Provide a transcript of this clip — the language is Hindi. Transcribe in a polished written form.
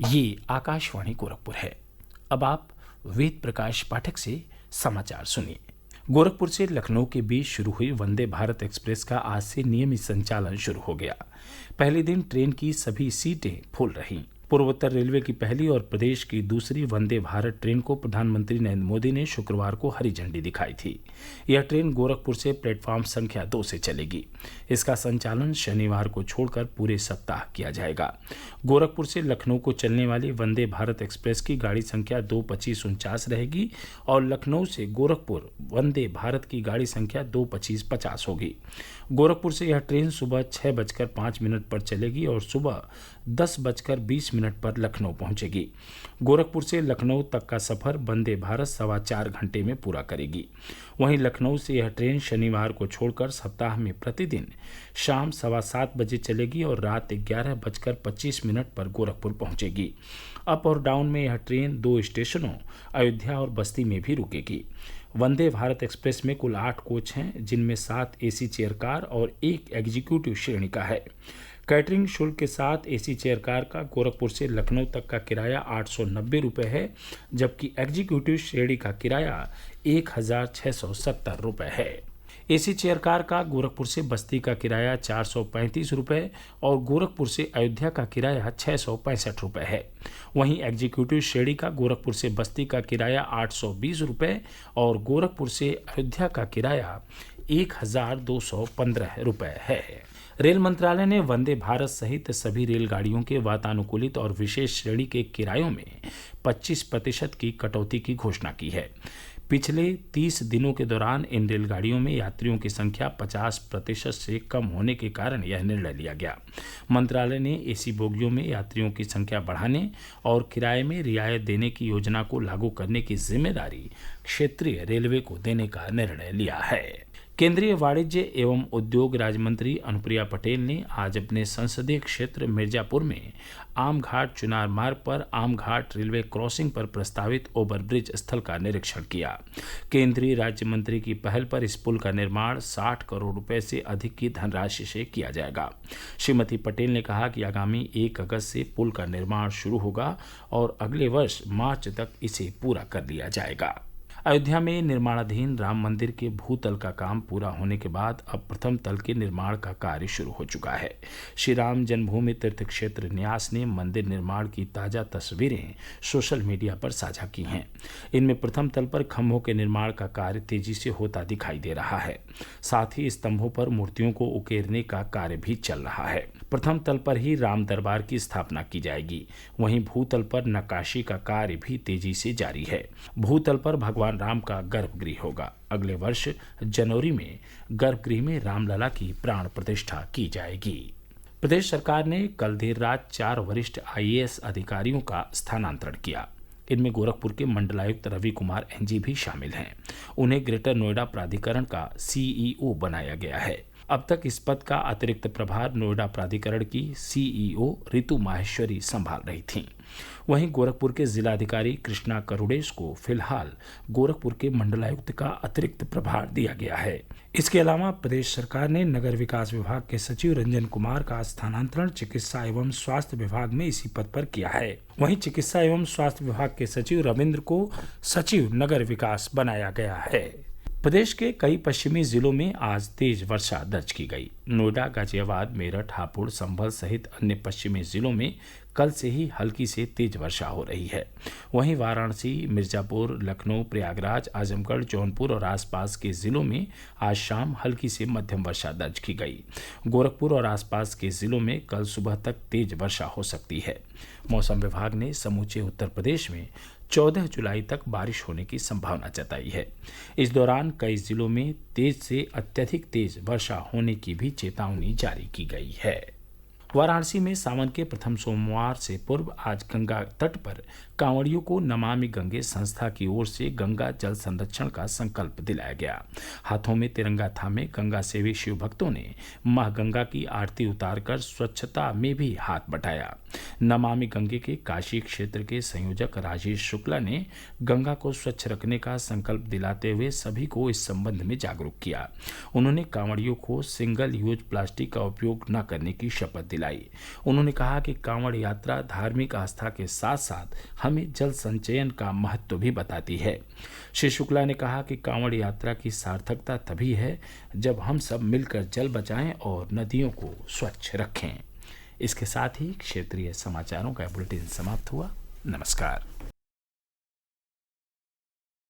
ये आकाशवाणी गोरखपुर है। अब आप वेद प्रकाश पाठक से समाचार सुनिए। गोरखपुर से लखनऊ के बीच शुरू हुई वंदे भारत एक्सप्रेस का आज से नियमित संचालन शुरू हो गया। पहले दिन ट्रेन की सभी सीटें फुल रहीं। पूर्वोत्तर रेलवे की पहली और प्रदेश की दूसरी वंदे भारत ट्रेन को प्रधानमंत्री नरेंद्र मोदी ने शुक्रवार को हरी झंडी दिखाई थी। यह ट्रेन गोरखपुर से प्लेटफॉर्म संख्या 2 से चलेगी। इसका संचालन शनिवार को छोड़कर पूरे सप्ताह किया जाएगा। गोरखपुर से लखनऊ को चलने वाली वंदे भारत एक्सप्रेस की गाड़ी संख्या 22549 रहेगी और लखनऊ से गोरखपुर वंदे भारत की गाड़ी संख्या 22550 होगी। गोरखपुर से यह ट्रेन सुबह 6:05 पर चलेगी और सुबह 10:20 पर लखनऊ पहुंचेगी। गोरखपुर से लखनऊ तक का सफर वंदे भारत 4.25 घंटे में पूरा करेगी। वहीं लखनऊ से यह ट्रेन शनिवार को छोड़कर सप्ताह में प्रतिदिन शाम 7:15 बजे चलेगी और रात 11:25 पर गोरखपुर पहुंचेगी। अप और डाउन में यह ट्रेन 2 स्टेशनों अयोध्या और बस्ती में भी रुकेगी। वंदे भारत एक्सप्रेस में कुल 8 कोच हैं, जिनमें 7 एसी चेयर कार और 1 एग्जीक्यूटिव श्रेणी का है। कैटरिंग शुल्क के साथ एसी चेयर कार का गोरखपुर से लखनऊ तक का किराया 890 रुपये है, जबकि एग्जीक्यूटिव श्रेणी का किराया 1670 रुपये है। एसी चेयर कार का गोरखपुर से बस्ती का किराया 435 रुपये और गोरखपुर से अयोध्या का किराया 665 रुपये है। वहीं एग्जीक्यूटिव श्रेणी का गोरखपुर से बस्ती का किराया 820 रुपये और गोरखपुर से अयोध्या का किराया 1215 रुपये है। रेल मंत्रालय ने वंदे भारत सहित सभी रेलगाड़ियों के वातानुकूलित और विशेष श्रेणी के किरायों में 25% की कटौती की घोषणा की है। पिछले 30 दिनों के दौरान इन रेलगाड़ियों में यात्रियों की संख्या 50% से कम होने के कारण यह निर्णय लिया गया। मंत्रालय ने एसी बोगियों में यात्रियों की संख्या बढ़ाने और किराए में रियायत देने की योजना को लागू करने की जिम्मेदारी क्षेत्रीय रेलवे को देने का निर्णय लिया है। केंद्रीय वाणिज्य एवं उद्योग राज्य मंत्री अनुप्रिया पटेल ने आज अपने संसदीय क्षेत्र मिर्जापुर में आमघाट चुनार मार्ग पर आमघाट रेलवे क्रॉसिंग पर प्रस्तावित ओवरब्रिज स्थल का निरीक्षण किया। केंद्रीय राज्य मंत्री की पहल पर इस पुल का निर्माण 60 करोड़ रुपए से अधिक की धनराशि से किया जाएगा। श्रीमती पटेल ने कहा कि आगामी 1 अगस्त से पुल का निर्माण शुरू होगा और अगले वर्ष मार्च तक इसे पूरा कर लिया जाएगा। अयोध्या में निर्माणाधीन राम मंदिर के भूतल का काम पूरा होने के बाद अब प्रथम तल के निर्माण का कार्य शुरू हो चुका है। श्री राम जन्मभूमि तीर्थ क्षेत्र न्यास ने मंदिर निर्माण की ताज़ा तस्वीरें सोशल मीडिया पर साझा की हैं। इनमें प्रथम तल पर खंभों के निर्माण का कार्य तेजी से होता दिखाई दे रहा है। साथ ही स्तंभों पर मूर्तियों को उकेरने का कार्य भी चल रहा है। प्रथम तल पर ही राम दरबार की स्थापना की जाएगी। वहीं भूतल पर नक्काशी का कार्य भी तेजी से जारी है। भूतल पर भगवान राम का गर्भगृह होगा। अगले वर्ष जनवरी में गर्भगृह में रामलला की प्राण प्रतिष्ठा की जाएगी। प्रदेश सरकार ने कल देर रात 4 वरिष्ठ आईएएस अधिकारियों का स्थानांतरण किया। इनमें गोरखपुर के मंडलायुक्त रवि कुमार एनजी भी शामिल हैं। उन्हें ग्रेटर नोएडा प्राधिकरण का सीईओ बनाया गया है। अब तक इस पद का अतिरिक्त प्रभार नोएडा प्राधिकरण की सीईओ रितु माहेश्वरी संभाल रही थीं। वहीं गोरखपुर के जिलाधिकारी कृष्णा करुड़ेश को फिलहाल गोरखपुर के मंडलायुक्त का अतिरिक्त प्रभार दिया गया है। इसके अलावा प्रदेश सरकार ने नगर विकास विभाग के सचिव रंजन कुमार का स्थानांतरण चिकित्सा एवं स्वास्थ्य विभाग में इसी पद पर किया है। वहीं चिकित्सा एवं स्वास्थ्य विभाग के सचिव रविंद्र को सचिव नगर विकास बनाया गया है। प्रदेश के कई पश्चिमी जिलों में आज तेज वर्षा दर्ज की गई। नोएडा, गाजियाबाद, मेरठ, हापुड़, संभल सहित अन्य पश्चिमी जिलों में कल से ही हल्की से तेज वर्षा हो रही है। वहीं वाराणसी, मिर्जापुर, लखनऊ, प्रयागराज, आजमगढ़, जौनपुर और आसपास के जिलों में आज शाम हल्की से मध्यम वर्षा दर्ज की गई। गोरखपुर और आसपास के जिलों में कल सुबह तक तेज वर्षा हो सकती है। मौसम विभाग ने समूचे उत्तर प्रदेश में 14 जुलाई तक बारिश होने की संभावना जताई है। इस दौरान कई जिलों में तेज से अत्यधिक तेज वर्षा होने की भी चेतावनी जारी की गई है। वाराणसी में सावन के प्रथम सोमवार से पूर्व आज गंगा तट पर कांवड़ियों को नमामि गंगे संस्था की ओर से गंगा जल संरक्षण का संकल्प दिलाया गया। हाथों में तिरंगा थामे गंगा सेवी शिव भक्तों ने मां गंगा की आरती उतारकर स्वच्छता में भी हाथ बटाया। नमामि गंगे के काशी क्षेत्र के संयोजक राजेश शुक्ला ने गंगा को स्वच्छ रखने का संकल्प दिलाते हुए सभी को इस संबंध में जागरूक किया। उन्होंने कांवड़ियों को सिंगल यूज प्लास्टिक का उपयोग न करने की शपथ दिलाई। दिलाई। उन्होंने कहा कि कांवड़ यात्रा धार्मिक आस्था के साथ साथ हमें जल संचयन का महत्व भी बताती है। श्री शुक्ला ने कहा कि कांवड़ यात्रा की सार्थकता तभी है जब हम सब मिलकर जल बचाएं और नदियों को स्वच्छ रखें। इसके साथ ही क्षेत्रीय समाचारों का बुलेटिन समाप्त हुआ। नमस्कार।